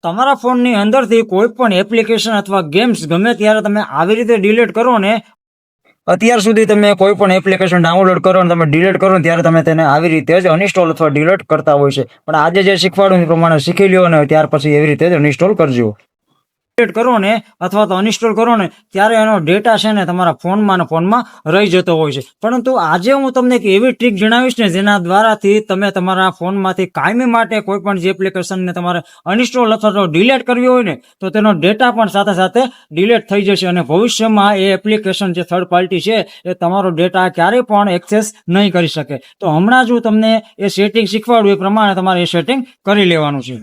તમારા ફોનની અંદરથી કોઈ પણ એપ્લિકેશન અથવા ગેમ્સ ગમે ત્યારે તમે આવી રીતે ડિલીટ કરો ને, અત્યાર સુધી તમે કોઈ પણ એપ્લિકેશન ડાઉનલોડ કરો અને તમે ડિલીટ કરો ને ત્યારે તમે તેને આવી રીતે જ અનઇન્સ્ટોલ અથવા ડિલીટ કરતા હોય છે. પણ આજે જે શીખવાડું એ પ્રમાણે શીખી લ્યો ને ત્યાર પછી એવી રીતે જ અનઇન્સ્ટોલ કરજો. ડિલીટ કરો ને અથવા તો અનઇન્સ્ટોલ કરો ને ત્યારે એનો ડેટા છે ને તમારા ફોનમાં રહી જતો હોય છે. પરંતુ આજે હું તમને એક એવી ટ્રીક જણાવીશ ને જેના દ્વારાથી તમે તમારા ફોનમાંથી કાયમી માટે કોઈ પણ જે એપ્લિકેશનને તમારે અનઇન્સ્ટોલ અથવા તો ડિલીટ કરવી હોય ને તો તેનો ડેટા પણ સાથે સાથે ડિલીટ થઈ જશે અને ભવિષ્યમાં એ એપ્લિકેશન જે થર્ડ પાર્ટી છે એ તમારો ડેટા ક્યારેય પણ એક્સેસ નહીં કરી શકે. તો હમણાં જ હું તમને એ સેટિંગ શીખવાડું એ પ્રમાણે તમારે એ સેટિંગ કરી લેવાનું છે.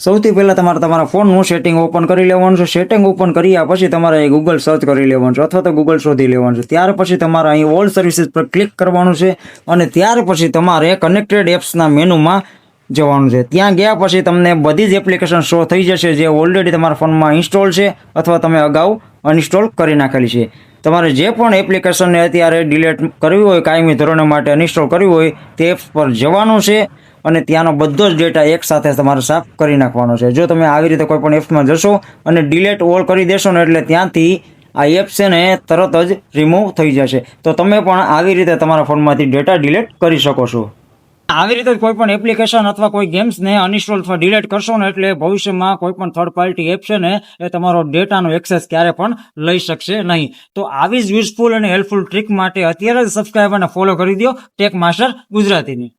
સૌથી પહેલા તમારે તમારા ફોનનું સેટિંગ ઓપન કરી લેવાનું છે. સેટિંગ ઓપન કર્યા પછી તમારે ગૂગલ સર્ચ કરી લેવાનું છે અથવા તો ગૂગલ શોધી લેવાનું છે. ત્યાર પછી તમારે અહીં ઓલ સર્વિસીસ પર ક્લિક કરવાનું છે અને ત્યાર પછી તમારે કનેક્ટેડ એપ્સના મેનુમાં જવાનું છે. ત્યાં ગયા પછી તમને બધી જ એપ્લિકેશન શો થઈ જશે જે ઓલરેડી તમારા ફોનમાં ઇન્સ્ટોલ છે અથવા તમે અગાઉ અનઇન્સ્ટોલ કરી નાખેલી છે. તમારે જે પણ એપ્લિકેશનને અત્યારે ડિલીટ કરવી હોય, કાયમી ધોરણે માટે અનઇન્સ્ટોલ કરવી હોય તે એપ્સ પર જવાનું છે અને ત્યાંનો બધો જ ડેટા એક સાથે તમારે સાફ કરી નાખવાનો છે. જો તમે આવી રીતે કોઈ પણ એપ્સમાં જશો અને ડિલીટ ઓલ કરી દેશો ને એટલે ત્યાંથી આ એપ છે ને તરત જ રિમૂવ થઈ જશે. તો તમે પણ આવી રીતે તમારા ફોનમાંથી ડેટા ડિલીટ કરી શકો છો. આવી રીતે કોઈ પણ એપ્લિકેશન અથવા કોઈ ગેમ્સને અનઇન્સ્ટોલ અથવા ડિલીટ કરશો ને એટલે ભવિષ્યમાં કોઈ પણ થર્ડ પાર્ટી એપ છે ને એ તમારો ડેટાનો એક્સેસ ક્યારે પણ લઈ શકશે નહીં. તો આવી જ યુઝફુલ અને હેલ્પફુલ ટ્રીક માટે અત્યારે જ સબસ્ક્રાઇબ અને ફોલો કરી દો ટેક માસ્ટર ગુજરાતીની.